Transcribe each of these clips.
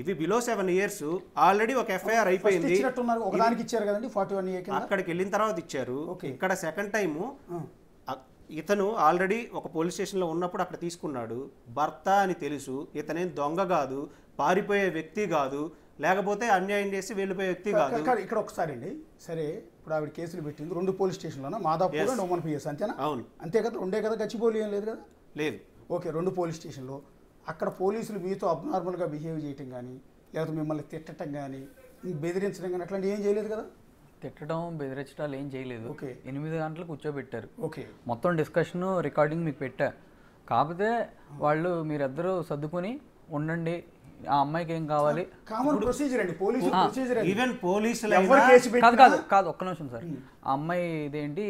ఇవి below 7 years already ఒక FIR అయిపోయింది. ఒకదానికి ఇచ్చారు కదండి 41A కింద. అక్కడికి వెళ్ళిన తర్వాత ఇచ్చారు. ఇక్కడ సెకండ్ టైము ఇతను ఆల్రెడీ ఒక పోలీస్ స్టేషన్లో ఉన్నప్పుడు అక్కడ తీసుకున్నాడు. భర్త అని తెలుసు, ఇతనేం దొంగ కాదు, పారిపోయే వ్యక్తి కాదు, లేకపోతే అన్యాయం చేసి వెళ్ళిపోయే వ్యక్తి కాదు. ఇక్కడ ఒకసారి అండి, సరే ఇప్పుడు ఆవిడ కేసులు పెట్టింది 2 పోలీస్ స్టేషన్లోనా, మాదాపూర్ నోమన్ పిఎస్ అంతేనా? అవును అంతే కదా, 2 కదా, గచ్చిబౌలి ఏం లేదు కదా? లేదు. ఓకే, 2 పోలీస్ స్టేషన్లో అక్కడ పోలీసులు మీతో అబ్నార్మల్గా బిహేవ్ చేయటం కానీ, లేకపోతే మిమ్మల్ని తిట్టడం కానీ, బెదిరించడం కానీ అట్లాంటి ఏం చేయలేదు కదా? తిట్టడం బెదిరించడాలు ఏం చేయలేదు. ఓకే, 8 గంటలకు కూర్చోబెట్టారు. ఓకే, మొత్తం డిస్కషన్ రికార్డింగ్ మీకు పెట్టా. కాకపోతే వాళ్ళు మీరిద్దరూ సర్దుకుని ఉండండి, ఆ అమ్మాయికి ఏం కావాలి, కామన్ ప్రొసీజర్ అండి, పోలీసు ప్రొసీజర్. ఈవెన్ పోలీసులు కాదు కాదు కాదు ఒక్క నిమిషం సార్. ఆ అమ్మాయి ఇదేంటి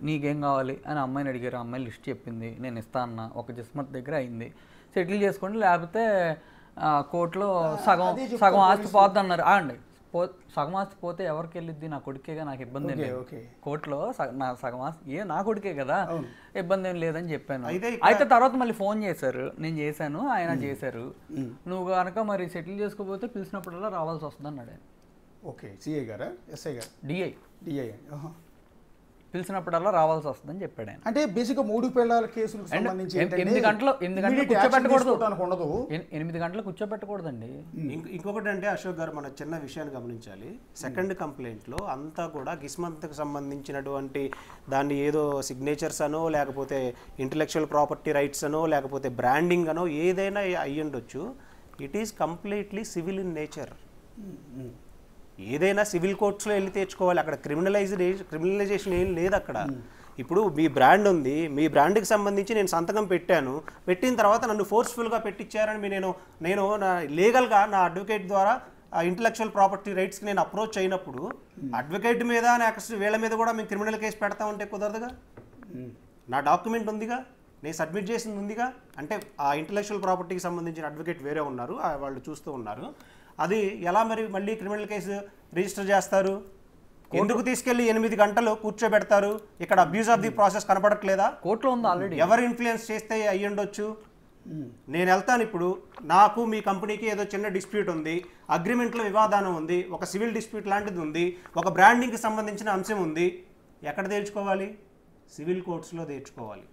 నీకేం కావాలి అని అమ్మాయిని అడిగారు. ఆ అమ్మాయి లిస్ట్ చెప్పింది, నేను ఇస్తా అన్న. ఒక జిస్మత్ దగ్గర అయింది, సెటిల్ చేసుకోండి, లేకపోతే కోర్టులో సగం ఆస్తి పోద్ది అన్నారు. అండి సగం ఆస్తి పోతే ఎవరికి వెళ్ళిద్ది? నా కొడుకేగా, నాకు ఇబ్బంది ఏం లేదు. కోర్టులో సగం ఆస్తి నా కొడుకే కదా, ఇబ్బంది ఏం లేదని చెప్పాను. అయితే తర్వాత మళ్ళీ ఫోన్ చేశారు, నేను చేశాను, ఆయన చేశారు. నువ్వు కనుక మరి సెటిల్ చేసుకోకపోతే పిలిచినప్పుడల్లా రావాల్సి వస్తుంది అన్నాడు ఆయన. ఓకే, సిఐ గారా, ఎస్ఐ గారు? డిఐ పిలిచినప్పుడల్లా రావాల్సి వస్తుందని చెప్పాడు ఆయన. అంటే బేసిక్గా 3 పిల్లల కేసులకు సంబంధించి 8 గంటలు కూర్చోబెట్టకూడదు, 8 గంటలు కూర్చోబెట్టకూడదండి. ఇంకొకటి అంటే అశోక్ గారు, మన చిన్న విషయాన్ని గమనించాలి. సెకండ్ కంప్లైంట్లో అంతా కూడా గిస్మంత్కి సంబంధించినటువంటి దాన్ని ఏదో సిగ్నేచర్స్ అనో, లేకపోతే ఇంటలెక్చువల్ ప్రాపర్టీ రైట్స్ అనో, లేకపోతే బ్రాండింగ్ అనో ఏదైనా అయ్యుండొచ్చు. It is completely civil in nature. ఏదైనా సివిల్ కోర్ట్స్లో వెళ్ళి తెచ్చుకోవాలి. అక్కడ క్రిమినలైజేషన్ ఏం లేదు అక్కడ. ఇప్పుడు మీ బ్రాండ్ ఉంది, మీ బ్రాండ్కి సంబంధించి నేను సంతకం పెట్టాను, పెట్టిన తర్వాత నన్ను ఫోర్స్ఫుల్గా పెట్టించారని నేను నా లీగల్గా నా అడ్వకేట్ ద్వారా ఇంటలెక్చువల్ ప్రాపర్టీ రైట్స్కి నేను అప్రోచ్ అయినప్పుడు అడ్వకేట్ మీద నెక్స్ట్ వీళ్ళ మీద కూడా మేము క్రిమినల్ కేసు పెడతామంటే కుదరదుగా. నా డాక్యుమెంట్ ఉందిగా, నేను సబ్మిట్ చేసింది ఉందిగా. అంటే ఆ ఇంటలెక్చువల్ ప్రాపర్టీకి సంబంధించిన అడ్వకేట్ వేరే ఉన్నారు, వాళ్ళు చూస్తూ ఉన్నారు. అది ఎలా మరి మళ్ళీ క్రిమినల్ కేసు రిజిస్టర్ చేస్తారు? ఎందుకు తీసుకెళ్లి 8 గంటలు కూర్చోబెడతారు? ఇక్కడ అబ్యూజ్ ఆఫ్ ది ప్రాసెస్ కనపడట్లేదా? కోర్టులో ఉంది ఆల్రెడీ. ఎవరు ఇన్ఫ్లుయెన్స్ చేస్తే అయ్యుండొచ్చు? నేను వెళ్తాను, ఇప్పుడు నాకు మీ కంపెనీకి ఏదో చిన్న డిస్ప్యూట్ ఉంది, అగ్రిమెంట్లో వివాదానం ఉంది, ఒక సివిల్ డిస్ప్యూట్ లాంటిది ఉంది, ఒక బ్రాండింగ్కి సంబంధించిన అంశం ఉంది. ఎక్కడ తేల్చుకోవాలి? సివిల్ కోర్ట్స్లో తేల్చుకోవాలి.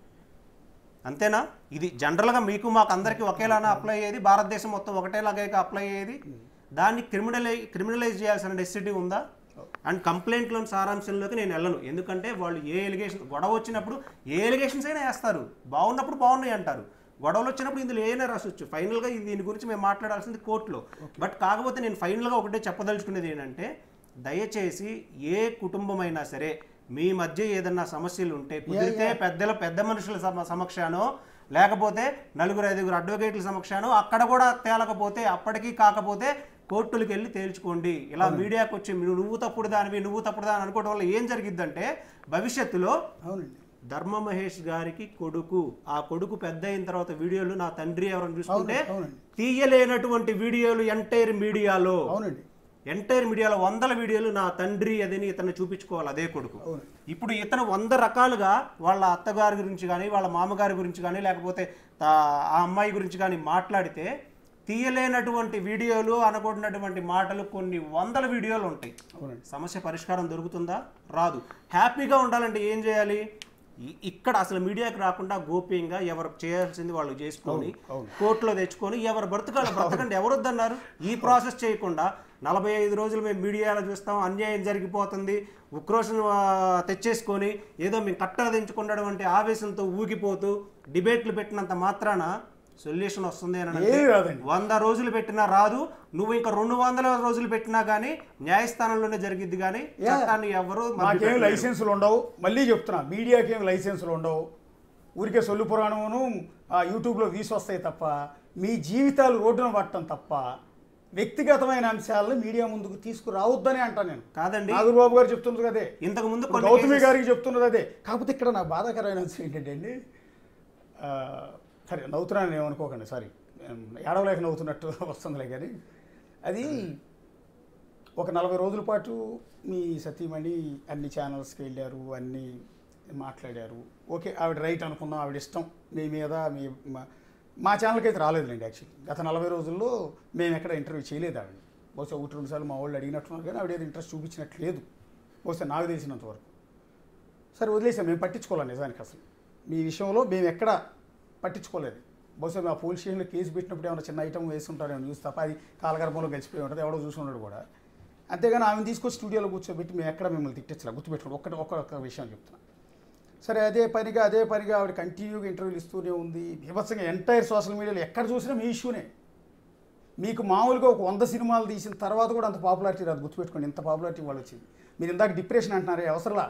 అంతేనా? ఇది జనరల్గా మీకు మాకు అందరికీ ఒకేలాగా అప్లై అయ్యేది, భారతదేశం మొత్తం ఒకటేలాగా అప్లై అయ్యేది. దాన్ని క్రిమినలైజ్ చేయాల్సిన నెసెసిటీ ఉందా? అండ్ కంప్లైంట్లోని సారాంశంలోకి నేను వెళ్ళను. ఎందుకంటే వాళ్ళు ఏ ఎలిగేషన్, గొడవ వచ్చినప్పుడు ఏ ఎలిగేషన్స్ అయినా వేస్తారు, బాగున్నప్పుడు బాగున్నాయి అంటారు, గొడవలు వచ్చినప్పుడు ఇందులో ఏమైనా రాసొచ్చు. ఫైనల్గా దీని గురించి మేము మాట్లాడాల్సింది కోర్టులో. బట్ కాకపోతే నేను ఫైనల్గా ఒకటే చెప్పదలుచుకునేది ఏంటంటే, దయచేసి ఏ కుటుంబమైనా సరే మీ మధ్య ఏదన్నా సమస్యలు ఉంటే కుదిరితే పెద్ద మనుషుల సమక్షానో, లేకపోతే 4-5 అడ్వకేట్ల సమక్షానో, అక్కడ కూడా తేలకపోతే అప్పటికీ కాకపోతే కోర్టులకు వెళ్ళి తేల్చుకోండి. ఇలా మీడియాకు వచ్చి నువ్వు తప్పుడు దానివి అనుకోవడం వల్ల ఏం జరిగిద్దంటే, భవిష్యత్తులో ధర్మ మహేష్ గారికి కొడుకు, ఆ కొడుకు పెద్ద అయిన తర్వాత వీడియోలు నా తండ్రి ఎవరైనా చూసుకుంటే తీయలేనటువంటి వీడియోలు ఎంటైర్ మీడియాలో 100 వీడియోలు నా తండ్రి అదని ఇతను చూపించుకోవాలి అదే కొడుకు. ఇప్పుడు ఇతను 100 రకాలుగా వాళ్ళ అత్తగారి గురించి కానీ, వాళ్ళ మామగారి గురించి కానీ, లేకపోతే ఆ అమ్మాయి గురించి కానీ మాట్లాడితే తీయలేనటువంటి వీడియోలు, అనుకుంటున్నటువంటి మాటలు కొన్ని 100 వీడియోలు ఉంటాయి. సమస్య పరిష్కారం దొరుకుతుందా? రాదు. హ్యాపీగా ఉండాలంటే ఏం చేయాలి? ఇక్కడ అసలు మీడియాకి రాకుండా గోప్యంగా ఎవరు చేయాల్సింది వాళ్ళు చేసుకొని కోర్టులో తెచ్చుకొని ఎవరు బ్రతకండి. ఎవరు వద్దన్నారు? ఈ ప్రాసెస్ చేయకుండా 45 రోజులు మేము మీడియాలో చూస్తాం, అన్యాయం జరిగిపోతుంది, ఉక్రోషం తెచ్చేసుకొని ఏదో మేము కట్టలు తెంచుకున్నటువంటి ఆవేశంతో ఊగిపోతూ డిబేట్లు పెట్టినంత మాత్రాన సొల్యూషన్ వస్తుంది అని 100 రోజులు పెట్టినా రాదు. నువ్వు ఇంకా 200 రోజులు పెట్టినా కానీ న్యాయస్థానంలోనే జరిగిద్ది. కానీ చట్టాన్ని ఎవరు లైసెన్సులు ఉండవు. మళ్ళీ చెప్తున్నా, మీడియాకి ఏం లైసెన్సులు ఉండవు. ఊరికే సొల్లు పురాణమును యూట్యూబ్లో వీసి వస్తాయి తప్ప, మీ జీవితాలు రోడ్డున పట్టడం తప్ప వ్యక్తిగతమైన అంశాలను మీడియా ముందుకు తీసుకురావద్దని అంటాను నేను. కాదండి, నాగబాబు గారు చెప్తున్నది అదే, ఇంతకు ముందు గౌతమి గారికి చెప్తున్నది అదే. కాకపోతే ఇక్కడ నా బాధాకరమైన అంశం ఏంటంటే అండి, సరే నవ్వుతున్నాను ఏమనుకోకండి, సారీ, ఏడవలేక నవ్వుతున్నట్టు వస్తుందిలే. కానీ అది ఒక 40 రోజుల పాటు మీ సతీమణి అన్ని ఛానల్స్కి వెళ్ళారు, అన్నీ మాట్లాడారు. ఓకే, ఆవిడ రైట్ అనుకుందాం, ఆవిడ ఇష్టం మీ మీద, మా ఛానల్కి అయితే రాలేదులేండి. యాక్చువల్లీ గత 40 రోజుల్లో మేము ఎక్కడ ఇంటర్వ్యూ చేయలేదు ఆవిడ. బహుశా 1-2 సార్లు మా వాళ్ళు అడిగినట్టున్నారు కానీ ఆవిడ ఏది ఇంట్రెస్ట్ చూపించినట్టు లేదు, బహుశా నాకు తెలిసినంత వరకు. సరే వదిలేసాం, మేము పట్టించుకోవాలి. నిజానికి అసలు మీ విషయంలో మేము ఎక్కడ పట్టించుకోలేదు. బహుశా మా పోలీస్ స్టేషన్లో కేసు పెట్టినప్పుడు ఏమైనా చిన్న ఐటమ్ వేసి ఉంటారేమో చూసి తప్ప అది కాలగర్భంలో గడిచిపోయి ఉంటుంది, ఎవడో చూసుకున్నాడు కూడా. అంతేగాని ఆమెను తీసుకొచ్చి స్టూడియోలో కూర్చోబెట్టి మేము ఎక్కడ మిమ్మల్ని తిట్టించలే, గుర్తుపెట్టుకోండి. ఒక్క విషయం చెప్తున్నా. సరే అదే పనిగా ఆవిడ కంటిన్యూగా ఇంటర్వ్యూలు ఇస్తూనే ఉంది. బీభత్సంగా ఎంటైర్ సోషల్ మీడియాలో ఎక్కడ చూసినా మీ ఇష్యూనే. మీకు మామూలుగా ఒక 100 సినిమాలు తీసిన తర్వాత కూడా అంత పాపులారిటీ రాదు, గుర్తుపెట్టుకోండి. ఇంత పాపులారిటీ వాళ్ళు వచ్చింది. మీరు ఇందాక డిప్రెషన్ అంటున్నారే, అవసరంలా.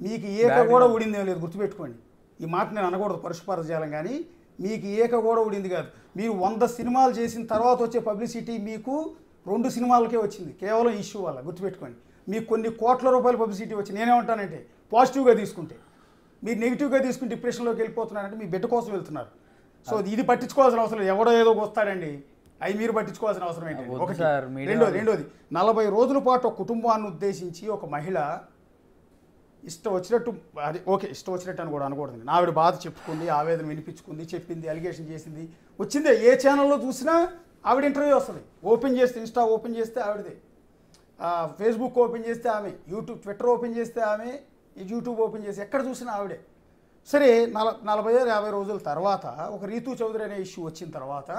మీకు ఏక కూడా ఊడిందేం లేదు, గుర్తుపెట్టుకోండి. ఈ మాట నేను అనకూడదు పరుషపరచాలం, కానీ మీకు ఏక కూడా ఊడింది కాదు. మీరు 100 సినిమాలు చేసిన తర్వాత వచ్చే పబ్లిసిటీ మీకు 2 సినిమాలకే వచ్చింది, కేవలం ఇష్యూ వల్ల, గుర్తుపెట్టుకోండి. మీకు కొన్ని కోట్ల రూపాయల పబ్లిసిటీ వచ్చి నేనేమంటానంటే పాజిటివ్గా తీసుకుంటే, మీరు నెగిటివ్గా తీసుకుని డిప్రెషన్లోకి వెళ్ళిపోతున్నారంటే మీ బిడ్డ కోసం వెళ్తున్నారు. సో ఇది పట్టించుకోవాల్సిన అవసరం లేదు. ఎవడో ఏదో వస్తాడండి, అవి మీరు పట్టించుకోవాల్సిన అవసరం ఏంటండి? ఒకటి. రెండోది 40 రోజుల పాటు ఒక కుటుంబాన్ని ఉద్దేశించి ఒక మహిళ ఇష్టం వచ్చినట్టు, అది ఓకే, ఇష్టం వచ్చినట్టు అని కూడా అనకూడదు. ఆవిడ బాధ చెప్పుకుంది, ఆవేదన వినిపించుకుంది, చెప్పింది, అలిగేషన్ చేసింది, వచ్చిందే. ఏ ఛానల్లో చూసినా ఆవిడ ఇంటర్వ్యూ వస్తుంది. ఓపెన్ చేస్తే ఇన్స్టా ఓపెన్ చేస్తే ఆవిడదే, ఫేస్బుక్ ఓపెన్ చేస్తే ఆమె, ట్విట్టర్ ఓపెన్ చేస్తే ఆమె, యూట్యూబ్ ఓపెన్ చేస్తే ఎక్కడ చూసినా ఆవిడే. సరే 40-50 రోజుల తర్వాత ఒక రీతూ చౌదరి అనే ఇష్యూ వచ్చిన తర్వాత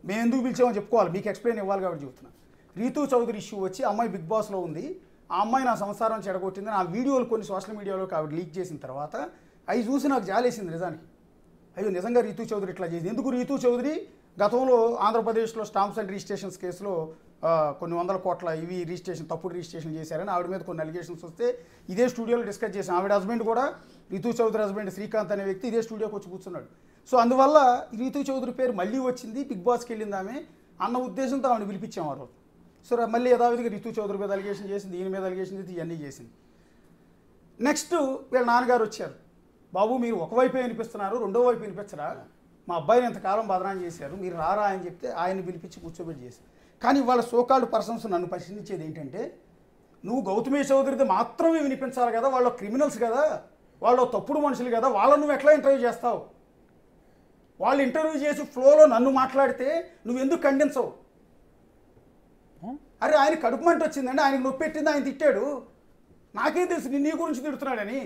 మేము ఎందుకు పిలిచామని చెప్పుకోవాలి, మీకు ఎక్స్ప్లెయిన్ ఇవ్వాలి కాబట్టి చెబుతున్నా. రీతూ చౌదరి ఇష్యూ వచ్చి అమ్మాయి బిగ్ బాస్లో ఉంది, ఆ అమ్మాయి నా సంసారం చెడగొట్టిందని ఆ వీడియోలు కొన్ని సోషల్ మీడియాలోకి ఆవిడ లీక్ చేసిన తర్వాత అవి చూసి నాకు జాలేసింది నిజానికి. అయ్యో నిజంగా రీతూ చౌదరి ఇట్లా చేసింది. ఎందుకు రీతూ చౌదరి గతంలో ఆంధ్రప్రదేశ్లో స్టాంప్స్ అండ్ రిజిస్ట్రేషన్స్ కేసులో కొన్ని 100 కోట్ల ఇవి రిజిస్ట్రేషన్, తప్పుడు రిజిస్ట్రేషన్ చేశారని ఆవిడ మీద కొన్ని అలిగేషన్స్ వస్తే ఇదే స్టూడియోలో డిస్కస్ చేశాం. ఆవిడ హస్బెండ్ కూడా, రీతూ చౌదరి హస్బెండ్ శ్రీకాంత్ అనే వ్యక్తి ఇదే స్టూడియోకి వచ్చి కూర్చున్నాడు. సో అందువల్ల రీతూ చౌదరి పేరు మళ్ళీ వచ్చింది, బిగ్ బాస్కి వెళ్ళింది ఆమె అన్న ఉద్దేశంతో ఆవిడ పిలిపించాం ఆ రోజు. సో మళ్ళీ యథావిధిగా రీతూ చౌదరి మీద అలిగేషన్ చేసింది, దీని మీద అలిగేషన్ చేసి ఇవన్నీ చేసింది. నెక్స్ట్ వీళ్ళ నాన్నగారు వచ్చారు. బాబు మీరు ఒకవైపే వినిపిస్తున్నారు, రెండో వైపు వినిపించరా, మా అబ్బాయిని ఎంతకాలం బదనాం చేశారు, మీరు రారా అని చెప్తే ఆయన్ని పిలిపించి కూర్చోబెట్టి చేశారు. కానీ వాళ్ళ సోకాల్డ్ పర్సన్స్ నన్ను ప్రశ్నించేది ఏంటంటే, నువ్వు గౌతమి చౌదరిది మాత్రమే వినిపించాలి కదా, వాళ్ళు క్రిమినల్స్ కదా, వాళ్ళు తప్పుడు మనుషులు కదా, వాళ్ళని నువ్వు ఎట్లా ఇంటర్వ్యూ చేస్తావు? వాళ్ళు ఇంటర్వ్యూ చేసి ఫ్లోలో నన్ను మాట్లాడితే నువ్వు ఎందుకు ఖండించవు? అరే ఆయన కడుపు మంట వచ్చిందండి, ఆయనకు నొప్పి పెట్టింది, ఆయన తిట్టాడు, నాకేం తెలుసు నీ గురించి తిడుతున్నాడని.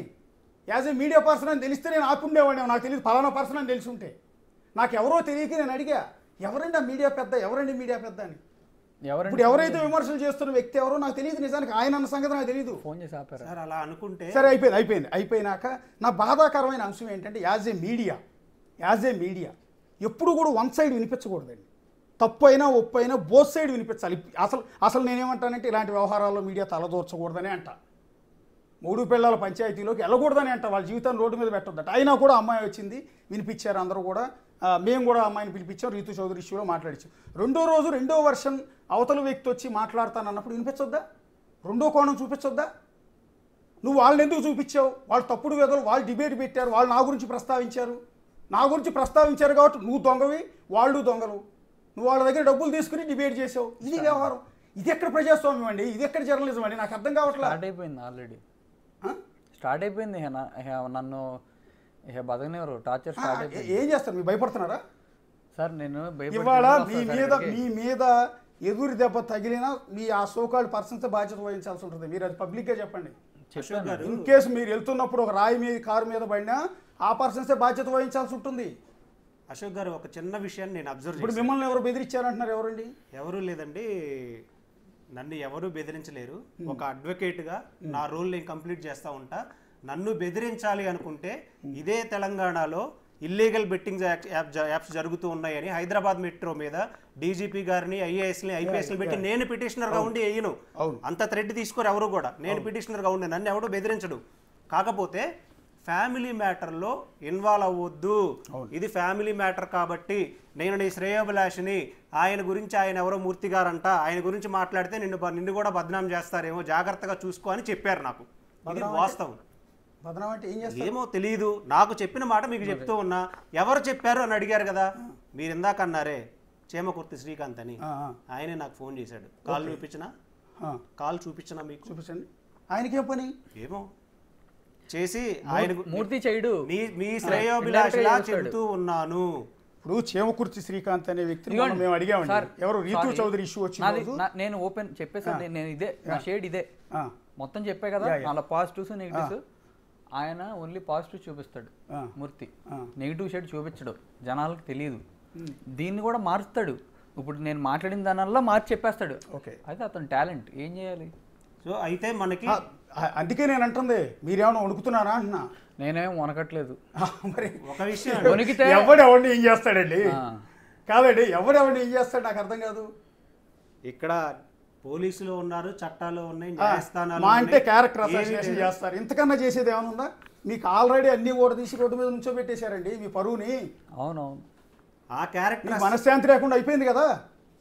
యాజ్ ఏ మీడియా పర్సన్ అని తెలిస్తే నేను ఆపుండేవాడిని, నాకు తెలియదు ఫలానా పర్సన్ అని తెలిసి ఉంటే. నాకు ఎవరో తెలియక నేను అడిగా, ఎవరండి ఆ మీడియా పెద్ద, ఎవరండి మీడియా పెద్ద అని. ఇప్పుడు ఎవరైతే విమర్శలు చేస్తున్న వ్యక్తి ఎవరో నాకు తెలియదు, నిజానికి ఆయన అన్న సంగతి నాకు తెలియదు. ఫోన్ చేసి ఆపారు సార్ అలా అనుకుంటే. సరే అయిపోయినాక నా బాధాకరమైన అంశం ఏంటంటే, యాజ్ ఏ మీడియా ఎప్పుడు కూడా వన్ సైడ్ వినిపించకూడదండి. తప్పు అయినా ఒప్పు అయినా బోత్ సైడ్ వినిపించాలి. అసలు నేనేమంటానంటే ఇలాంటి వ్యవహారాల్లో మీడియా తలదూర్చకూడదని అంట. 3 పిల్లల పంచాయతీలోకి వెళ్ళకూడదని అంట, వాళ్ళ జీవితాన్ని రోడ్డు మీద పెట్టొద్దట. అయినా కూడా అమ్మాయి వచ్చింది, వినిపించారు అందరూ కూడా. మేము కూడా అమ్మాయిని పిలిపించాం, రీతూ చౌదరి ఇష్యూలో మాట్లాడించాం. రెండో రోజు రెండో వర్షన్ అవతల వ్యక్తి వచ్చి మాట్లాడతానన్నప్పుడు వినిపించొద్దా? రెండో కోణం చూపించొద్దా? నువ్వు వాళ్ళని ఎందుకు చూపించావు? వాళ్ళు తప్పుడు వేదలు, వాళ్ళు డిబేట్ పెట్టారు, వాళ్ళు నా గురించి ప్రస్తావించారు కాబట్టి నువ్వు దొంగవి, వాళ్ళు దొంగలు, నువ్వు వాళ్ళ దగ్గర డబ్బులు తీసుకుని డిబేట్ చేసావు. ఇది వ్యవహారం. ఇది ఎక్కడ ప్రజాస్వామ్యం అండి? ఇది ఎక్కడ జర్నలిజం అండి? నాకు అర్థం కావట్లేదు. స్టార్ట్ అయిపోయింది నన్ను బతకనివ్వరు, టార్చర్ స్టార్ట్ అయిపోయింది. ఏం చేస్తారు? మీరు భయపడుతున్నారా సార్? నేను ఇవాళ మీ మీద ఎదురు దెబ్బ తగిలినా మీ ఆ సోకాల్డ్ పర్సన్స్ బాధ్యత వహించాల్సి ఉంటుంది. మీరు అది పబ్లిక్గా చెప్పండి. ఇన్ కేసు మీరు వెళ్తున్నప్పుడు ఒక రాయి మీద కారు మీద పడినా ఆ పర్సన్సే బాధ్యత వహించాల్సి ఉంటుంది. అశోక్ గారు ఒక చిన్న విషయాన్ని నేను అబ్జర్వ్ ఇప్పుడు మిమ్మల్ని ఎవరు బెదిరించారంటున్నారు? ఎవరండి? ఎవరు లేదండి, నన్ను ఎవరు బెదిరించలేరు. ఒక అడ్వకేట్గా నా రోల్ నేను కంప్లీట్ చేస్తూ ఉంటా. నన్ను బెదిరించాలి అనుకుంటే ఇదే తెలంగాణలో ఇల్లీగల్ బెట్టింగ్ యాప్స్ జరుగుతూ ఉన్నాయని హైదరాబాద్ మెట్రో మీద డీజీపీ గారిని, ఐపీఎస్ని పెట్టి నేను పిటిషనర్గా ఉండి వేయను. అంత థ్రెడ్ తీసుకోరు ఎవరు కూడా. నేను పిటిషనర్గా ఉండి నన్ను ఎవడు బెదిరించడు. కాకపోతే ఫ్యామిలీ మ్యాటర్లో ఇన్వాల్వ్ అవ్వద్దు, ఇది ఫ్యామిలీ మ్యాటర్ కాబట్టి నేను నీ శ్రేయోభిలాషిని, ఆయన గురించి ఆయన ఎవరో మూర్తి గారంట, ఆయన గురించి మాట్లాడితే నిన్ను కూడా బద్నాం చేస్తారేమో, జాగ్రత్తగా చూసుకో అని చెప్పారు నాకు. ఇది వాస్తవం. ఏమో తెలియదు, నాకు చెప్పిన మాట మీకు చెప్తూ ఉన్నా. ఎవరు చెప్పారు అని అడిగారు కదా, మీరు ఇందాక అన్నారే చేమకుర్తి శ్రీకాంత్ అని, ఆయనే నాకు ఫోన్ చేశాడు. కాల్ చూపించినా మీకు చూపించండి. ఆయనకేం పని ఏమో చేసి ఆయన మూర్తి చేయడు, మీ శ్రేయోభిలాషిలా చెబుతూ ఉన్నాను, ఇప్పుడు చేమకుర్తి శ్రీకాంత్ అనే వ్యక్తిని ఇదిగోండి. మొన్న మేము అడిగామండి. సార్, ఎవరు రీతు సారీ. చౌదరి ఇష్యూ వచ్చిన నాది- రోజు నేను ఓపెన్ చెప్పేసాను, నేను ఇదే నా షేడ్ ఇదే ఆ, మొత్తం చెప్పే కదా, యా, యా. అలా పాజిటివ్స్ నెగిటివ్స్. ఆయన ఓన్లీ పాజిటివ్ చూపిస్తాడు ఆ. మూర్తి, ఆ. నెగిటివ్ షేడ్ చూపించడు, జనాలకు తెలియదు. దీన్ని కూడా మారుస్తాడు. ఇప్పుడు నేను మాట్లాడిన దానివల్ల మార్చి చెప్పేస్తాడు. ఓకే. అయితే అతను టాలెంట్, ఏం చేయాలి? సో అయితే మనకి అందుకే నేను అంటుంది మీరేమైనా వణుకుతున్నారా అంటున్నా. నేనేం వనకట్లేదు. మరి ఒక విషయం వణికితే ఎవడెవడిని ఏం చేస్తాడండి? ఆ. కాదండి, ఎవడెవడిని ఏం చేస్తాడు నాకు అర్థం కాదు. ఇక్కడ పోలీసులు ఉన్నారు, చట్టాలు ఉన్నాయి, ఆ, న్యాయస్థానాలు మా అంటే ఉన్నాయి. క్యారెక్టర్ ఏమీ అసోసియేషన్ లేదు. చేస్తారు. ఇంతకన్నా చేసేది ఏమైనా ఉందా? మీకు ఆల్రెడీ అన్ని ఓడ తీసి రోడ్డు మీద నుంచోబెట్టేశారండి మీ పరువుని. అవునవును. ఆ క్యారెక్టర్ మీకు మనశ్శాంతి లేకుండా అయిపోయింది కదా.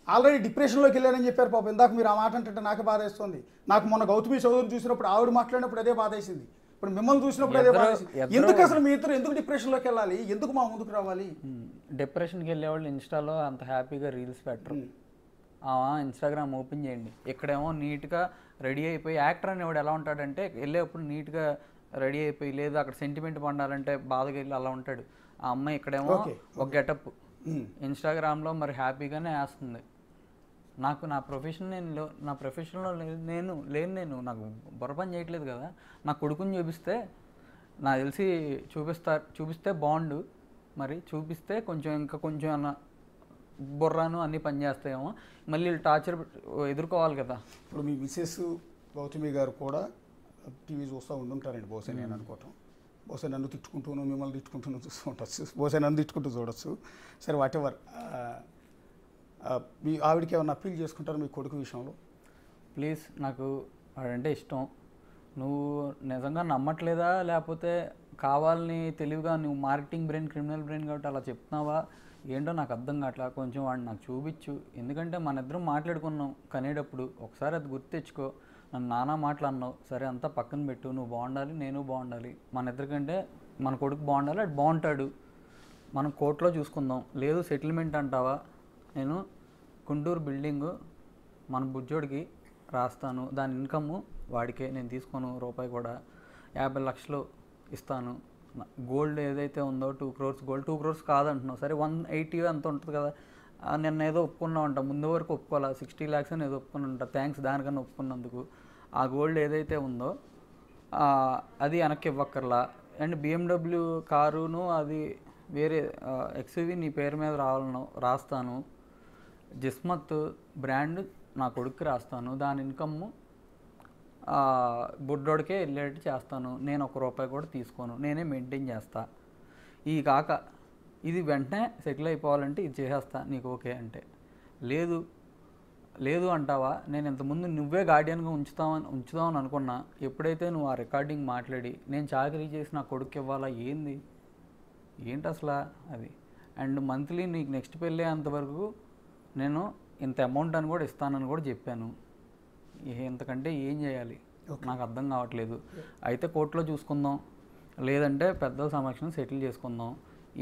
ఆల్రెడీ డిప్రెషన్లోకి వెళ్ళానని చెప్పారు పాపం. ఇందాక మీరు ఆ మాట అంటే నాకు బాధ వేస్తుంది. నాకు మొన్న గౌతమి చౌదరిని చూసినప్పుడు ఆవిడ మాట్లాడినప్పుడు అదే బాధ వేసింది. ఇప్పుడు మిమ్మల్ని చూసినప్పుడు అదే బాధ వేసింది. ఎందుకు అసలు మీ ఇద్దరు ఎందుకు డిప్రెషన్లోకి వెళ్ళాలి? ఎందుకు మా ముందుకు రావాలి? డిప్రెషన్కి వెళ్ళే వాళ్ళు ఇన్స్టాలో అంత హ్యాపీగా రీల్స్ పెట్టరు. ఇన్స్టాగ్రామ్ ఓపెన్ చేయండి, ఇక్కడేమో నీట్గా రెడీ అయిపోయి, యాక్టర్ అనేవాడు ఎలా ఉంటాడంటే వెళ్ళేప్పుడు నీట్గా రెడీ అయిపోయి, లేదు అక్కడ సెంటిమెంట్ పండాలంటే బాధగా వెళ్ళి అలా ఉంటాడు. ఆ అమ్మాయి ఇక్కడేమో ఒక గెటప్, ఇన్స్టాగ్రామ్లో మరి హ్యాపీగానే వేస్తుంది. నాకు నా ప్రొఫెషన్ నా ప్రొఫెషన్లో నేను నాకు బుర్రపని చేయట్లేదు కదా. నా కొడుకుని చూపిస్తే నాకు తెలిసి చూపిస్తే బాగుండు, మరి చూపిస్తే కొంచెం ఇంకా కొంచెం అన్న బుర్రాను అన్నీ పనిచేస్తాయేమో. మళ్ళీ టార్చర్ ఎదుర్కోవాలి కదా. ఇప్పుడు మీ మిసెస్ గౌతమి గారు కూడా టీవీ చూస్తూ ఉండుంటారండి బహుశా, నేను అనుకోవటం. బహుశా నన్ను తిట్టుకుంటూను మిమ్మల్ని తిట్టుకుంటూను చూస్తూ ఉండొచ్చు, బహుశా నన్ను తిట్టుకుంటూ చూడొచ్చు. సరే వాట్ ఎవర్. మీ ఆవిడకి ఏమన్నా అప్పీల్ చేసుకుంటారు మీ కొడుకు విషయంలో? ప్లీజ్, నాకు వాడంటే ఇష్టం. నువ్వు నిజంగా నమ్మట్లేదా, లేకపోతే కావాలని తెలివిగా నువ్వు మార్కెటింగ్ బ్రెయిన్, క్రిమినల్ బ్రెయిన్ కాబట్టి అలా చెప్తున్నావా ఏంటో నాకు అర్థం కావట్లా. కొంచెం వాడిని నాకు చూపించు. ఎందుకంటే మన ఇద్దరం మాట్లాడుకున్నాం కనేటప్పుడు, ఒకసారి అది గుర్తు తెచ్చుకో. నన్ను నానా మాట్లాడినావు, సరే అంతా పక్కన పెట్టు. నువ్వు బాగుండాలి, నేను బాగుండాలి, మన ఇద్దరికంటే మన కొడుకు బాగుండాలి, అది బాగుంటాడు. మనం కోర్టులో చూసుకుందాం. లేదు సెటిల్మెంట్ అంటావా, నేను గుంటూరు బిల్డింగు మన బుజ్జోడికి రాస్తాను, దాని ఇన్కమ్ వాడికే, నేను తీసుకోను రూపాయి కూడా. 50 లక్షలు ఇస్తాను. గోల్డ్ ఏదైతే ఉందో 2 crores గోల్డ్, 2 crores కాదంటున్నావు, సరే 180 అంత ఉంటుంది కదా. నిన్న ఏదో ఒప్పుకున్నావు అంట, ముందు వరకు ఒప్పుకోవాలా, 60 lakhs అని ఏదో ఒప్పుకున్నా. థ్యాంక్స్ దానికన్నా ఒప్పుకున్నందుకు. ఆ గోల్డ్ ఏదైతే ఉందో అది వెనక్కి ఇవ్వక్కర్లా. అండ్ BMW కారును అది వేరే XUV నీ పేరు మీద రాస్తాను. జిస్మత్ బ్రాండ్ నా కొడుక్కి రాస్తాను, దాని ఇన్కమ్ బుడ్డోడికే వెళ్ళేట్టు చేస్తాను. నేను 1 రూపాయి కూడా తీసుకోను, నేనే మెయింటైన్ చేస్తా. ఈ కాక ఇది వెంటనే సెటిల్ అయిపోవాలంటే ఇది చేసేస్తా, నీకు ఓకే అంటే. లేదు అంటావా, నేను ఇంతకుముందు నువ్వే గార్డియన్గా ఉంచుదామని అనుకున్నా. ఎప్పుడైతే నువ్వు ఆ రికార్డింగ్ మాట్లాడి నేను చాకరీ చేసి నా కొడుకు ఇవ్వాలా, ఏంటి అసలు అది. అండ్ మంత్లీ నీకు నెక్స్ట్ పెళ్ళి అంతవరకు నేను ఇంత అమౌంట్ అని కూడా ఇస్తానని కూడా చెప్పాను. ఇంతకంటే ఏం చేయాలి నాకు అర్థం కావట్లేదు. అయితే కోర్టులో చూసుకుందాం, లేదంటే పెద్ద సమక్షం సెటిల్ చేసుకుందాం.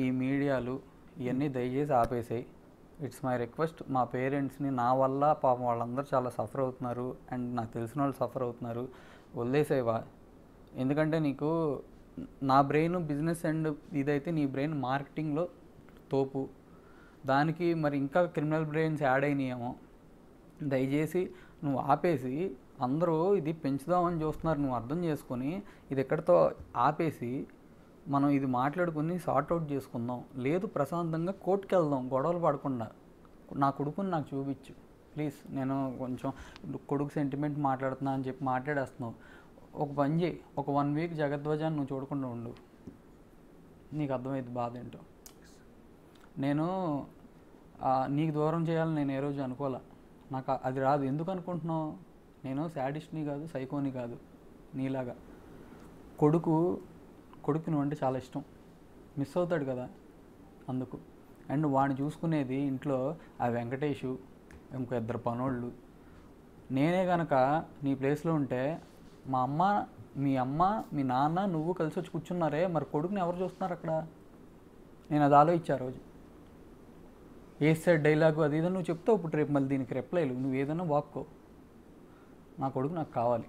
ఈ మీడియాలు ఇవన్నీ దయచేసి ఆపేసాయి. It's my request. మా పేరెంట్స్ని నా వల్ల పాపం వాళ్ళందరూ చాలా సఫర్ అవుతున్నారు, అండ్ నాకు తెలిసిన వాళ్ళు సఫర్ అవుతున్నారు. వదిలేసేవా, ఎందుకంటే నీకు నా బ్రెయిన్ బిజినెస్ అండ్ ఇదైతే నీ బ్రెయిన్ మార్కెటింగ్లో తోపు, దానికి మరి ఇంకా క్రిమినల్ బ్రెయిన్స్ యాడ్ అయినాయేమో. దయచేసి నువ్వు ఆపేసి, అందరూ ఇది పెంచుదామని చూస్తున్నారు, నువ్వు అర్థం చేసుకొని ఇది ఎక్కడితో ఆపేసి మనం ఇది మాట్లాడుకుని సార్ట్అవుట్ చేసుకుందాం. లేదు ప్రశాంతంగా కోర్టుకి వెళ్దాం గొడవలు పడకుండా. నా కొడుకుని నాకు చూపించు ప్లీజ్. నేను కొంచెం కొడుకు సెంటిమెంట్ మాట్లాడుతున్నా అని చెప్పి మాట్లాడేస్తున్నావు. ఒక పని చేయి, ఒక 1 week జగద్ధ్వజాన్ని నువ్వు చూడకుండా ఉండు, నీకు అర్థమైంది బాధ ఏంటో. నేను నీకు దూరం చేయాలని నేను ఏ రోజు అనుకోలే, నాకు అది రాదు. ఎందుకు అనుకుంటున్నావు? నేను శాడిస్ట్ని కాదు, సైకోని కాదు నీలాగా. కొడుకు నువ్వు అంటే చాలా ఇష్టం, మిస్ అవుతాడు కదా అందుకు. అండ్ వాడిని చూసుకునేది ఇంట్లో ఆ వెంకటేషు, ఇంకో 2 పనోళ్ళు. నేనే కనుక నీ ప్లేస్లో ఉంటే మీ అమ్మ మీ నాన్న నువ్వు కలిసి వచ్చి కూర్చున్నారే, మరి కొడుకుని ఎవరు చూస్తున్నారు అక్కడ? నేను అది ఆలోచించా రోజు. ఏ సైడ్ డైలాగు అది ఏదైనా నువ్వు చెప్తావు, ఇప్పుడు రేపు మళ్ళీ దీనికి రిప్లైలు నువ్వు ఏదైనా వాక్కో. నా కొడుకు నాకు కావాలి.